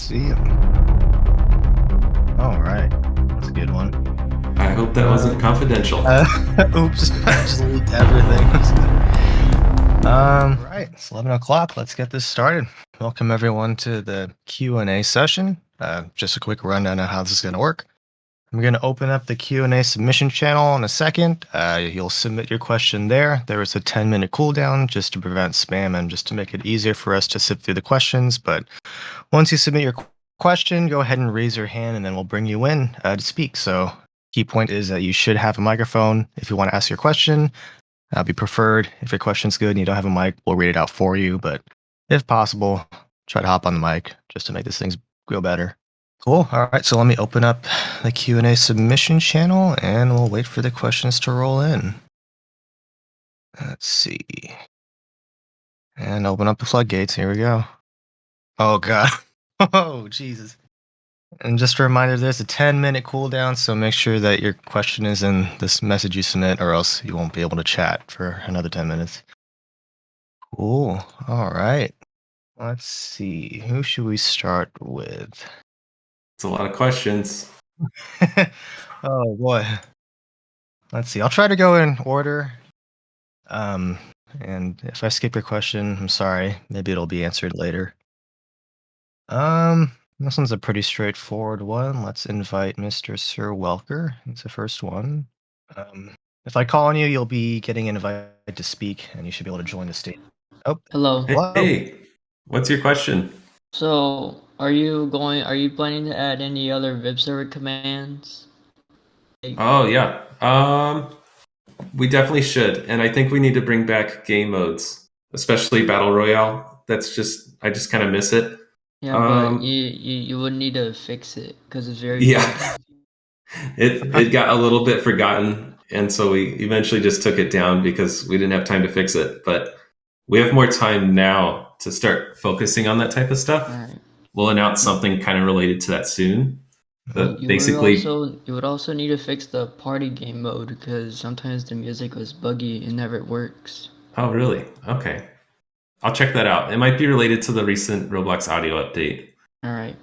See ya. All right, that's a good one. I hope that wasn't confidential. Oops, I just leaked everything. Right, it's 11 o'clock. Let's get this started. Welcome everyone to the Q&A session. Just a quick rundown of how this is going to work. I'm going to open up the Q&A submission channel in a second. You'll submit your question there. There is a 10-minute cooldown just to prevent spam and just to make it easier for us to sift through the questions. But once you submit your question, go ahead and raise your hand and then we'll bring you in to speak. So key point is that you should have a microphone if you want to ask your question. That'd be preferred. If your question's good and you don't have a mic, we'll read it out for you. But if possible, try to hop on the mic just to make these things go better. Cool. All right. So let me open up the Q&A submission channel and we'll wait for the questions to roll in. Let's see. And open up the floodgates. Here we go. Oh, God. Oh, Jesus. And just a reminder, there's a 10-minute cooldown, so make sure that your question is in this message you submit, or else you won't be able to chat for another 10 minutes. Cool. All right. Let's see. Who should we start with? It's a lot of questions. Oh, boy. Let's see. I'll try to go in order. And if I skip your question, I'm sorry. Maybe it'll be answered later. This one's a pretty straightforward one. Let's invite Mr. Sir Welker. It's the first one. If I call on you, you'll be getting invited to speak, and you should be able to join the stage. Oh, Hello. Hey, what's your question? So, are you planning to add any other Vib server commands? Oh, yeah. We definitely should. And I think we need to bring back game modes, especially Battle Royale. I just kind of miss it. Yeah, but you would need to fix it because it's very Yeah. It got a little bit forgotten, and so we eventually just took it down because we didn't have time to fix it. But we have more time now to start focusing on that type of stuff. Right. We'll announce something kind of related to that soon. But You would also need to fix the party game mode because sometimes the music was buggy and never works. Oh, really? Okay. I'll check that out. It might be related to the recent Roblox audio update. All right.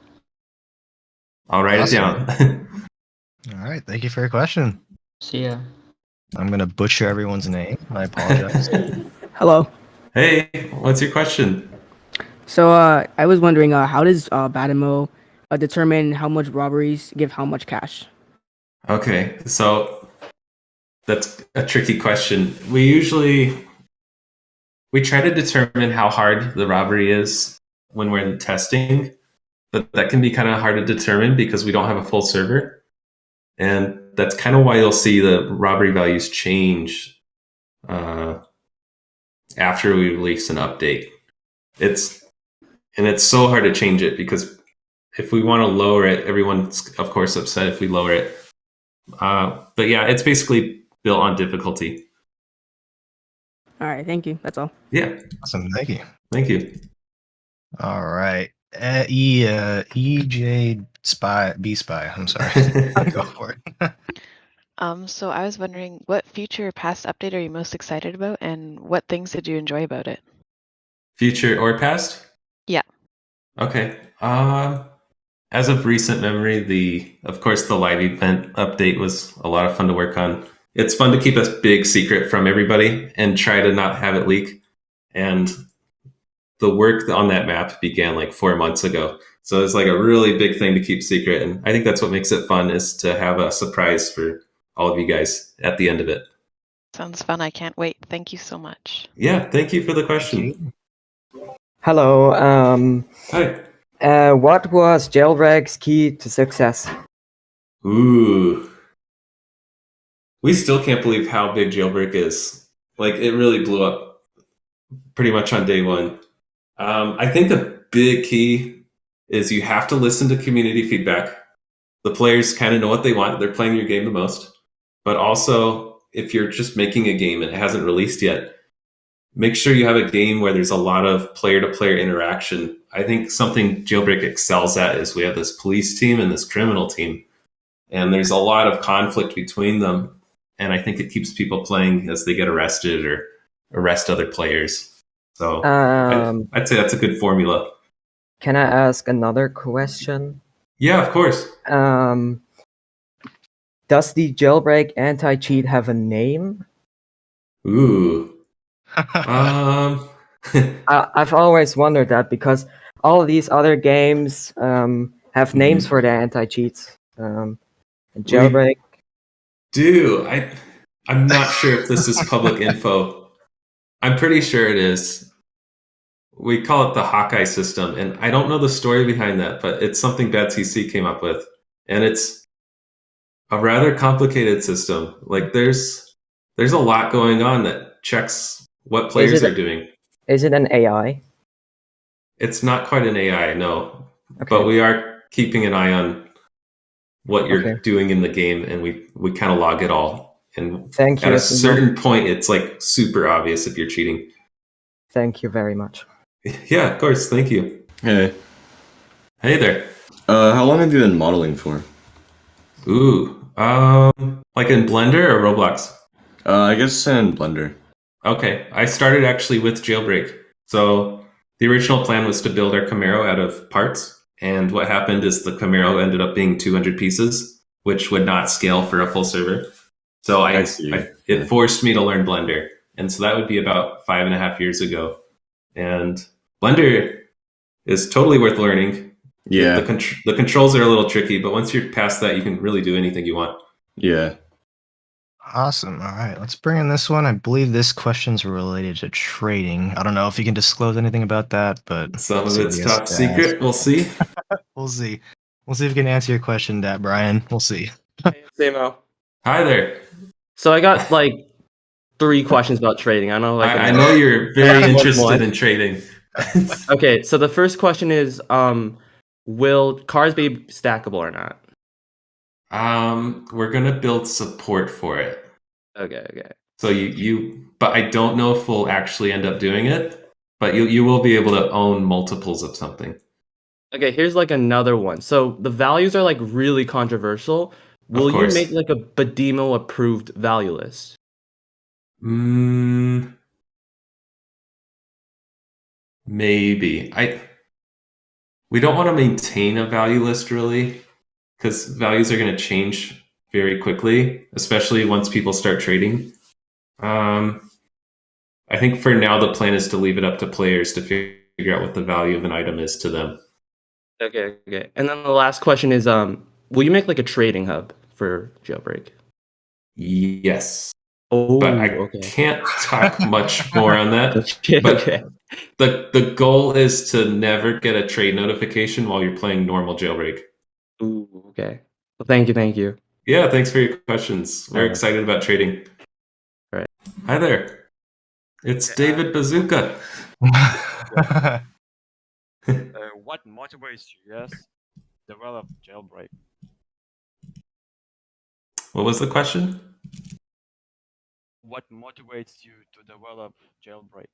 I'll write it down. All right. Thank you for your question. See ya. I'm going to butcher everyone's name. I apologize. Hello. Hey, what's your question? So I was wondering, how does Batimo determine how much robberies give how much cash? Okay, so that's a tricky question. We try to determine how hard the robbery is when we're in testing, but that can be kind of hard to determine because we don't have a full server. And that's kind of why you'll see the robbery values change after we release an update. It's so hard to change it because if we want to lower it, everyone's of course upset if we lower it. But yeah, it's basically built on difficulty. All right, thank you. That's all. Yeah. Awesome. Thank you. Thank you. All right. EJ Spy, B Spy. I'm sorry. Go for it. So I was wondering, what future past update are you most excited about, and what things did you enjoy about it? Future or past? Yeah. Okay. As of recent memory, of course, the live event update was a lot of fun to work on. It's fun to keep a big secret from everybody and try to not have it leak. And the work on that map began like 4 months ago. So it's like a really big thing to keep secret. And I think that's what makes it fun, is to have a surprise for all of you guys at the end of it. Sounds fun. I can't wait. Thank you so much. Yeah, thank you for the question. Hello. Hi. What was Jailbreak's key to success? Ooh. We still can't believe how big Jailbreak is. Like, it really blew up pretty much on day one. I think the big key is you have to listen to community feedback. The players kind of know what they want. They're playing your game the most. But also, if you're just making a game and it hasn't released yet, make sure you have a game where there's a lot of player-to-player interaction. I think something Jailbreak excels at is we have this police team and this criminal team. And there's a lot of conflict between them. And I think it keeps people playing as they get arrested or arrest other players. So I'd say that's a good formula. Can I ask another question? Yeah, of course. Does the jailbreak anti-cheat have a name? Ooh. Um. I've always wondered that because all of these other games have names for their anti-cheats. Jailbreak. I'm not sure if this is public info. I'm pretty sure it is. We call it the Hawkeye system, and I don't know the story behind that, but it's something Bad CC came up with, and it's a rather complicated system. Like there's a lot going on that checks what players are doing. Is it an AI? It's not quite an AI, no, Okay. but we are keeping an eye on what you're Okay. doing in the game, and we kind of log it all. And Thank at you. a certain point, it's like super obvious if you're cheating. Thank you very much. Yeah, of course. Thank you. Hey. Hey there. How long have you been modeling for? Ooh, like in Blender or Roblox? I guess in Blender. Okay, I started actually with Jailbreak. So the original plan was to build our Camaro out of parts, and what happened is the Camaro ended up being 200 pieces, which would not scale for a full server. So it forced me to learn Blender, and so that would be about 5.5 years ago. And Blender is totally worth learning. Yeah. The controls are a little tricky, but once you're past that, you can really do anything you want. Yeah. Awesome. All right, let's bring in this one. I believe this question's related to trading. I don't know if you can disclose anything about that, but some of see it's what he has top to secret. ask. We'll see. We'll see. We'll see if we can answer your question, that Brian. We'll see. Hey, Samo. Hi there. So I got like 3 questions about trading. I know, like I know you're very One. interested in trading. Okay, so the first question is, will cars be stackable or not? We're gonna build support for it. Okay. So but I don't know if we'll actually end up doing it. But you will be able to own multiples of something. Okay, here's like another one. So the values are like really controversial. Will you make like a Badimo approved value list? Maybe. We don't want to maintain a value list really, because values are going to change very quickly, especially once people start trading. I think for now the plan is to leave it up to players to figure out what the value of an item is to them. Okay. And then the last question is, will you make like a trading hub for Jailbreak? Yes. Oh, but I can't talk much more on that. Okay. The goal is to never get a trade notification while you're playing normal Jailbreak. Ooh, okay. Well, thank you. Yeah, thanks for your questions. We're excited about trading. All right. Hi there. It's David Bazooka. What motivates you guys to develop Jailbreak? What was the question? What motivates you to develop Jailbreak?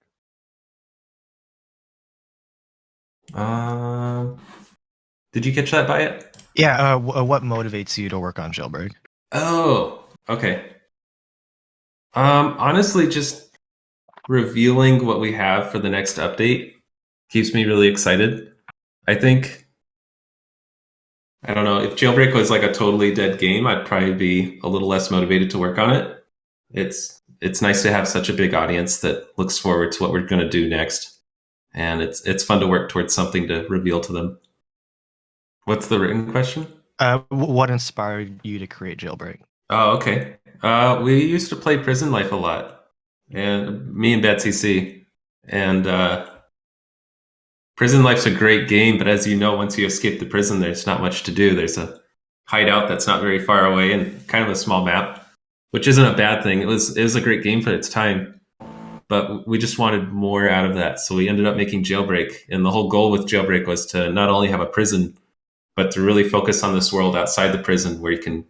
Did you catch that by it? Yeah. What motivates you to work on Jailbreak? Oh, okay. Honestly, just revealing what we have for the next update keeps me really excited. I don't know, if Jailbreak was like a totally dead game, I'd probably be a little less motivated to work on it. It's nice to have such a big audience that looks forward to what we're going to do next. And it's fun to work towards something to reveal to them. What's the written question? What inspired you to create Jailbreak? Oh, okay. We used to play Prison Life a lot, and me and Bad CC. And Prison Life's a great game, but as you know, once you escape the prison, there's not much to do. There's a hideout that's not very far away and kind of a small map, which isn't a bad thing. It was a great game for its time, but we just wanted more out of that. So we ended up making Jailbreak, and the whole goal with Jailbreak was to not only have a prison, but to really focus on this world outside the prison where you can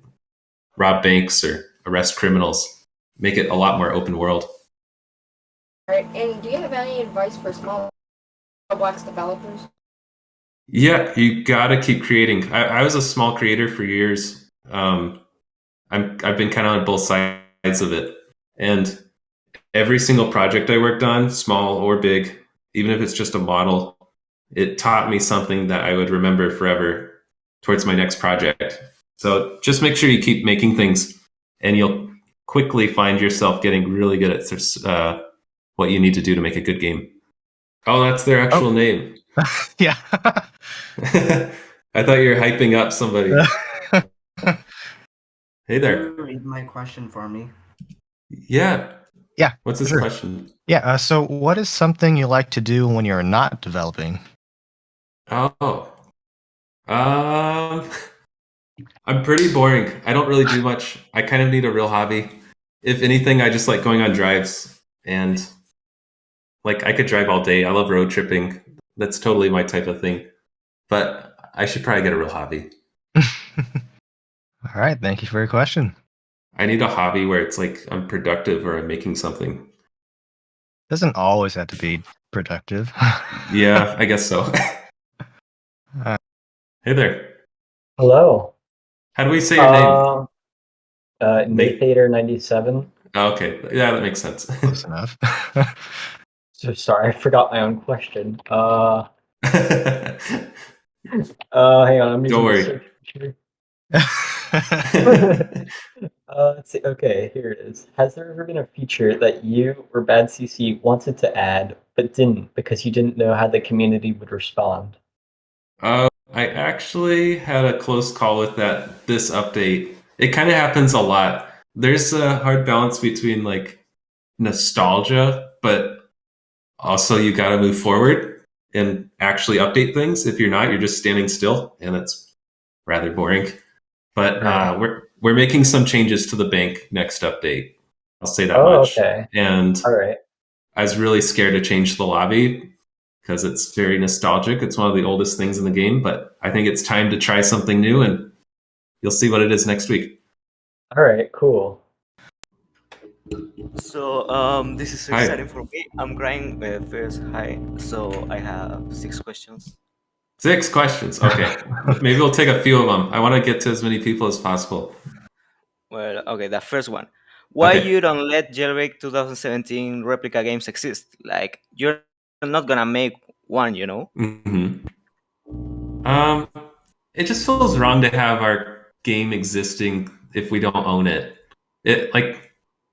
rob banks or arrest criminals, make it a lot more open world. All right, and do you have any advice for small Roblox developers? Yeah, you gotta keep creating. I was a small creator for years. I've been kind of on both sides of it, and every single project I worked on, small or big, even if it's just a model, it taught me something that I would remember forever towards my next project. So just make sure you keep making things, and you'll quickly find yourself getting really good at what you need to do to make a good game. Oh, that's their actual name. Yeah. I thought you were hyping up somebody. Hey there. Can you read my question for me? Yeah. Yeah. What's his question? Yeah. So, what is something you like to do when you're not developing? Oh. I'm pretty boring. I don't really do much. I kind of need a real hobby. If anything, I just like going on drives, and like I could drive all day. I love road tripping. That's totally my type of thing. But I should probably get a real hobby. All right. Thank you for your question. I need a hobby where it's like I'm productive or I'm making something. Doesn't always have to be productive. Yeah, I guess so. Hey there. Hello. How do we say your name? Nathater97. Okay, yeah, that makes sense. Close enough. So sorry, I forgot my own question. Hang on, I'm using Don't worry. the search feature. Let's see. Okay, here it is. Has there ever been a feature that you or Bad CC wanted to add but didn't because you didn't know how the community would respond? I actually had a close call with this update. It kind of happens a lot. There's a hard balance between like nostalgia, but also you got to move forward and actually update things. If you're not, you're just standing still, and it's rather boring. But we're making some changes to the bank next update. I'll say that much. Okay. And all right. I was really scared to change the lobby because it's very nostalgic. It's one of the oldest things in the game, but I think it's time to try something new, and you'll see what it is next week. All right, cool. So this is so exciting for me. I'm crying first. Hi. So I have 6 questions. 6 questions. Okay. Maybe we'll take a few of them. I want to get to as many people as possible. Well, okay, the first one. Why you don't let Jailbreak 2017 replica games exist? Like, you're not gonna make one, you know? Mm-hmm. It just feels wrong to have our game existing if we don't own it.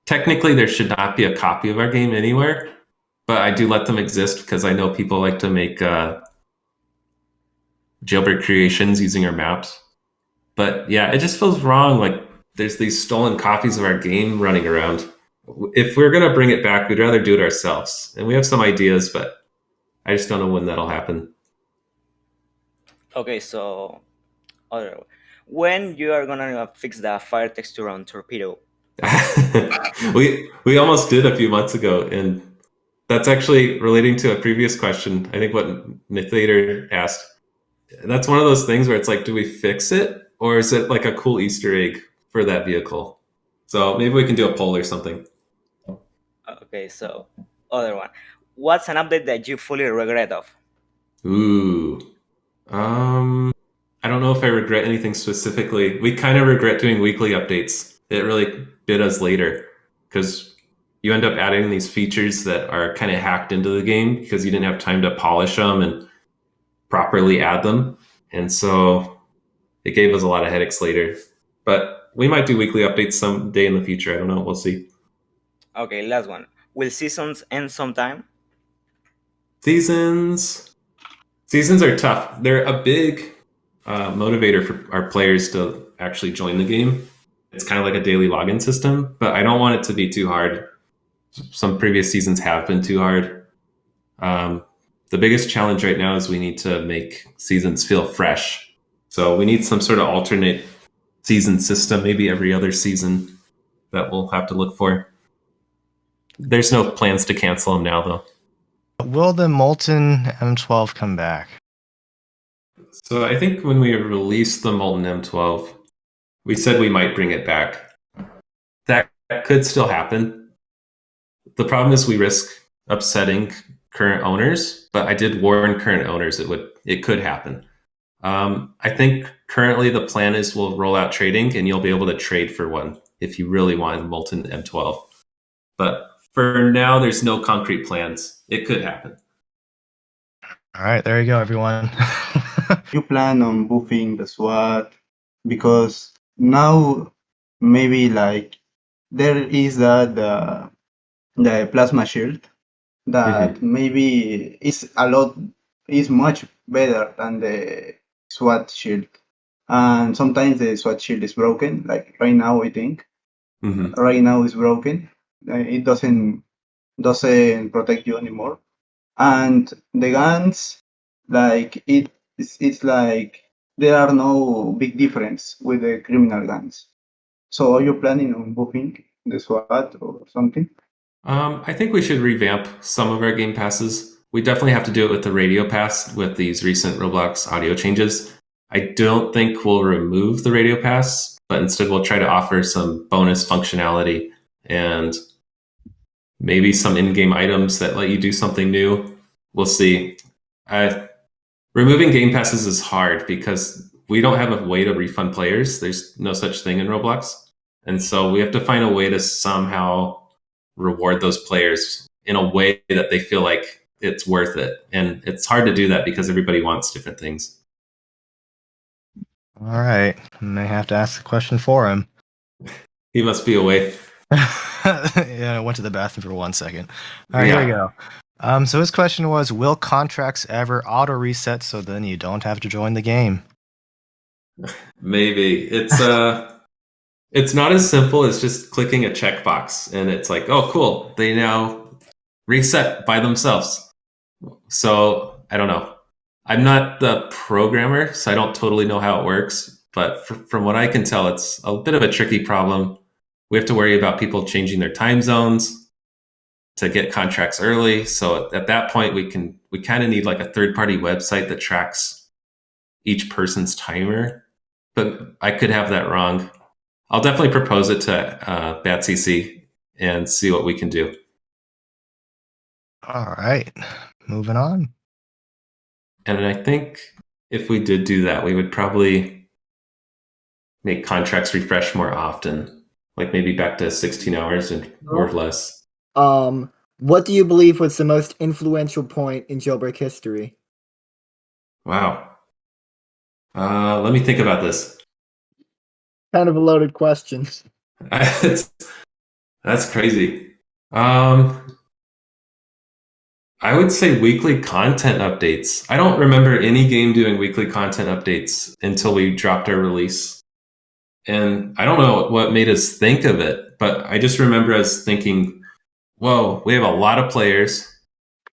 Technically there should not be a copy of our game anywhere, but I do let them exist because I know people like to make jailbreak creations using our maps. But yeah, it just feels wrong. Like there's these stolen copies of our game running around. If we're gonna bring it back, we'd rather do it ourselves. And we have some ideas, but I just don't know when that'll happen. Okay, so when you are gonna fix the fire texture on Torpedo? we almost did a few months ago, and that's actually relating to a previous question. I think what Nathater asked. That's one of those things where it's like, do we fix it, or is it like a cool Easter egg for that vehicle? So maybe we can do a poll or something. Okay, so other one. What's an update that you fully regret of? Ooh. I don't know if I regret anything specifically. We kind of regret doing weekly updates. It really bit us later because you end up adding these features that are kind of hacked into the game because you didn't have time to polish them and properly add them. And so it gave us a lot of headaches later. But we might do weekly updates someday in the future. I don't know. We'll see. Okay, last one. Will seasons end sometime? Seasons are tough. They're a big motivator for our players to actually join the game. It's kind of like a daily login system, but I don't want it to be too hard. Some previous seasons have been too hard. The biggest challenge right now is we need to make seasons feel fresh. So we need some sort of alternate season system, maybe every other season, that we'll have to look for. There's no plans to cancel them now, though. Will the Molten M12 come back? So I think when we released the Molten M12, we said we might bring it back. That could still happen. The problem is we risk upsetting current owners, but I did warn current owners it could happen. I think currently the plan is we'll roll out trading and you'll be able to trade for one if you really want a Molten M12. But for now, there's no concrete plans. It could happen. All right, there you go, everyone. You plan on buffing the SWAT because now maybe like there is the plasma shield that maybe is much better than the SWAT shield. And sometimes the SWAT shield is broken. Like right now, I think right now it's broken. It doesn't protect you anymore. And the guns, like it's like there are no big difference with the criminal guns. So are you planning on buffing the SWAT or something? I think we should revamp some of our game passes. We definitely have to do it with the radio pass with these recent Roblox audio changes. I don't think we'll remove the radio pass, but instead we'll try to offer some bonus functionality and maybe some in-game items that let you do something new. We'll see. Removing game passes is hard because we don't have a way to refund players. There's no such thing in Roblox. And so we have to find a way to somehow reward those players in a way that they feel like it's worth it. And it's hard to do that because everybody wants different things. All right. I may have to ask a question for him. He must be away. Yeah, I went to the bathroom for 1 second. All right, here we go. So his question was, will contracts ever auto reset so then you don't have to join the game? Maybe. It's not as simple as just clicking a checkbox and it's like, oh, cool. They now reset by themselves. So I don't know. I'm not the programmer, so I don't totally know how it works. But from what I can tell, it's a bit of a tricky problem. We have to worry about people changing their time zones to get contracts early. So at that point, we kind of need like a third-party website that tracks each person's timer. But I could have that wrong. I'll definitely propose it to BadCC and see what we can do. All right, moving on. And I think if we did do that, we would probably make contracts refresh more often, like maybe back to 16 hours or less. What do you believe was the most influential point in jailbreak history? Wow. Let me think about this. Kind of a loaded question. That's crazy. I would say weekly content updates. I don't remember any game doing weekly content updates until we dropped our release. And I don't know what made us think of it, but I just remember us thinking, whoa, we have a lot of players.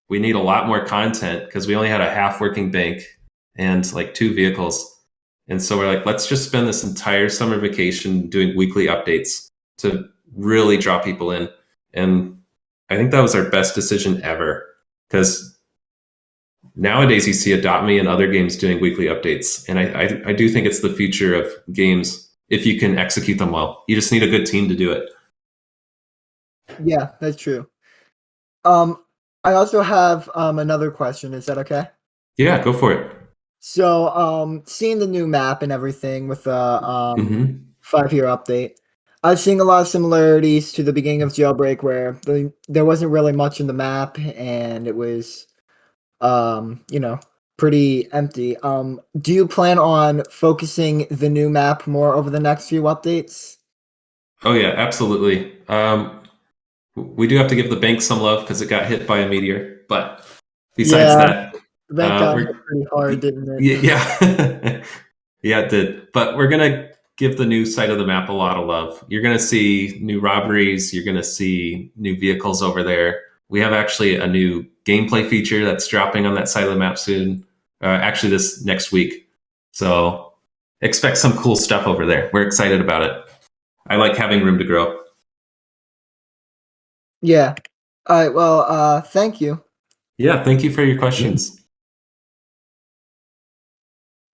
We need a lot more content because we only had a half working bank and like 2 vehicles. And so we're like, let's just spend this entire summer vacation doing weekly updates to really draw people in. And I think that was our best decision ever. Because nowadays you see Adopt Me and other games doing weekly updates. And I do think it's the future of games if you can execute them well. You just need a good team to do it. Yeah, that's true. I also have another question. Is that okay? Yeah, go for it. So seeing the new map and everything with the 5-year update, I'm seeing a lot of similarities to the beginning of Jailbreak where there wasn't really much in the map and it was, pretty empty. Do you plan on focusing the new map more over the next few updates? Oh yeah, absolutely. We do have to give the bank some love because it got hit by a meteor. But besides that, the bank got hit pretty hard, didn't it? Yeah, yeah, it did. But we're gonna give the new side of the map a lot of love. You're going to see new robberies. You're going to see new vehicles over there. We have actually a new gameplay feature that's dropping on that side of the map soon. Actually, this next week. So expect some cool stuff over there. We're excited about it. I like having room to grow. Yeah. All right. Well, thank you. Yeah. Thank you for your questions.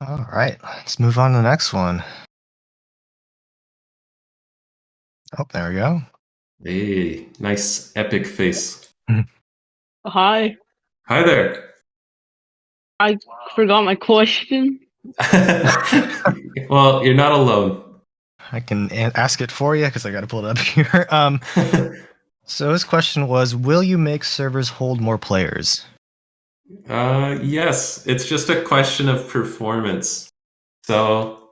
All right. Let's move on to the next one. Oh, there we go. Hey, nice epic face. Hi. Hi there. I forgot my question. Well, you're not alone. I can ask it for you because I got to pull it up here. So his question was, will you make servers hold more players? Yes, it's just a question of performance. So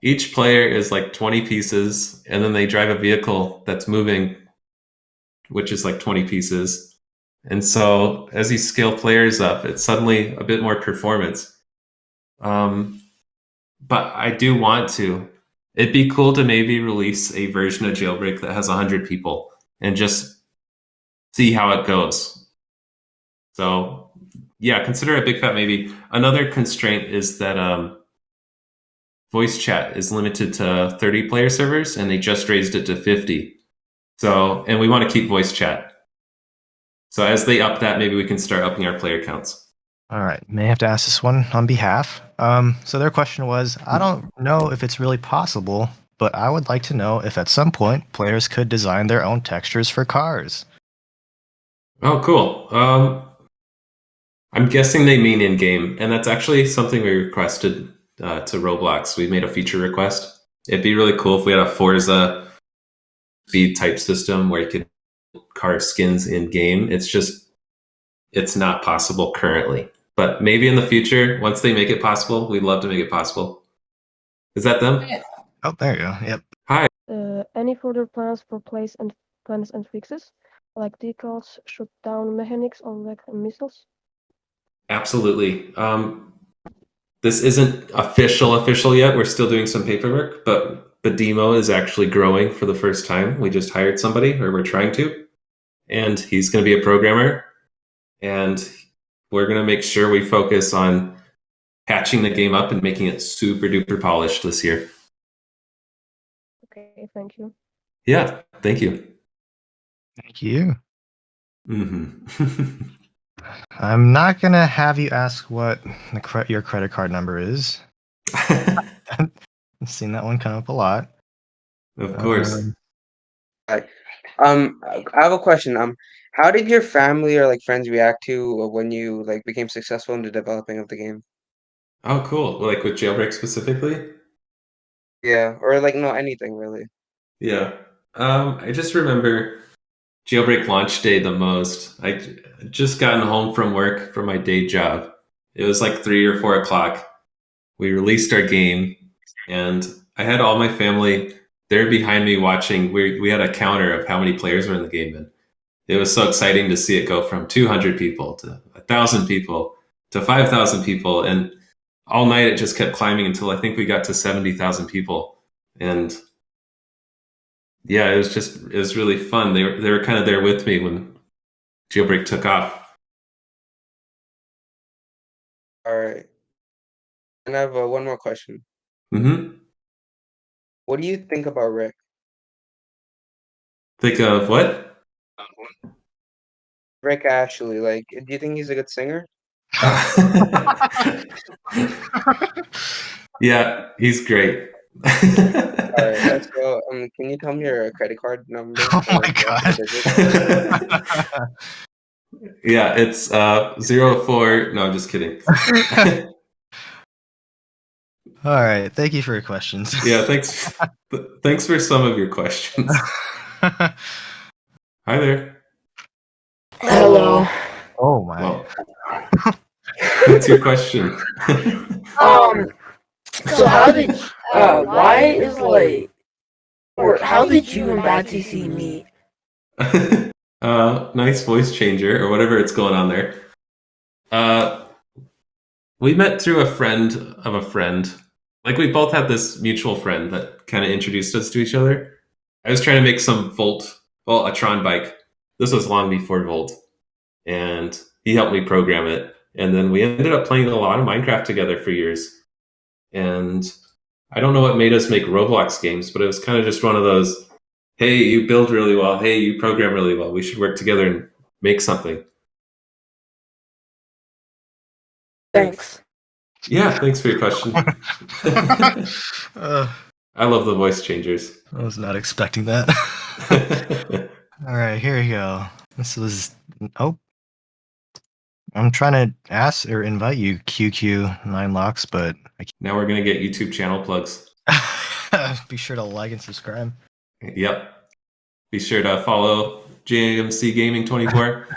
each player is like 20 pieces, and then they drive a vehicle that's moving, which is like 20 pieces. And so as you scale players up, it's suddenly a bit more performance. But I do want to. It'd be cool to maybe release a version of Jailbreak that has 100 people and just see how it goes. So yeah, consider a big fat maybe. Another constraint is that voice chat is limited to 30 player servers, and they just raised it to 50. So, and we want to keep voice chat. So as they up that, maybe we can start upping our player counts. All right, may have to ask this one on behalf. So their question was, I don't know if it's really possible, but I would like to know if at some point players could design their own textures for cars. Oh, cool. I'm guessing they mean in-game, and that's actually something we requested to Roblox. We made a feature request. It'd be really cool if we had a Forza speed type system where you could car skins in-game. It's not possible currently. But maybe in the future, once they make it possible, we'd love to make it possible. Is that them? Oh, there you go. Yep. Hi. Any further plans for plans and fixes, like decals, shutdown mechanics, or like missiles? Absolutely. This isn't official yet. We're still doing some paperwork, but the demo is actually growing for the first time. We just hired somebody, or we're trying to, and he's going to be a programmer, and we're going to make sure we focus on patching the game up and making it super duper polished this year. Okay, thank you. Yeah, thank you. Thank you. Mm-hmm. I'm not going to have you ask what your credit card number is. I've seen that one come up a lot. Of course. I have a question. How did your family or like friends react to when you like became successful in the developing of the game? Oh, cool. Like with Jailbreak specifically? Yeah, or like no anything really. Yeah. I just remember Jailbreak launch day the most. I just gotten home from work from my day job. It was like 3 or 4 o'clock. We released our game, and I had all my family there behind me watching. We had a counter of how many players were in the game, and it was so exciting to see it go from 200 people to 1,000 people to 5,000 people, and all night it just kept climbing until I think we got to 70,000 people. And yeah, it was really fun. They were kind of there with me when Jailbreak took off. All right. And I have one more question. Mm-hmm. What do you think about Rick? Think of what? Rick Ashley. Like, do you think he's a good singer? Yeah, he's great. All right, let's go. Can you tell me your credit card number? Oh my god. Yeah, it's 04. No, I'm just kidding. All right, thank you for your questions. Yeah, thanks. Thanks for some of your questions. Hi there. Hello. Oh my. Well, what's your question? So how did why is like or how did you and Bad CC meet? Nice voice changer or whatever it's going on there. We met through a friend of a friend. Like we both had this mutual friend that kind of introduced us to each other. I was trying to make some a Tron bike. This was long before Volt. And he helped me program it. And then we ended up playing a lot of Minecraft together for years. And I don't know what made us make Roblox games, but it was kind of just one of those, hey, you build really well. Hey, you program really well. We should work together and make something. Thanks. Yeah, thanks for your question. I love the voice changers. I was not expecting that. All right, here we go. This was... Oh. I'm trying to ask or invite you, QQ9locks, but... Now we're going to get YouTube channel plugs. Be sure to like and subscribe. Yep. Be sure to follow JMC Gaming 24.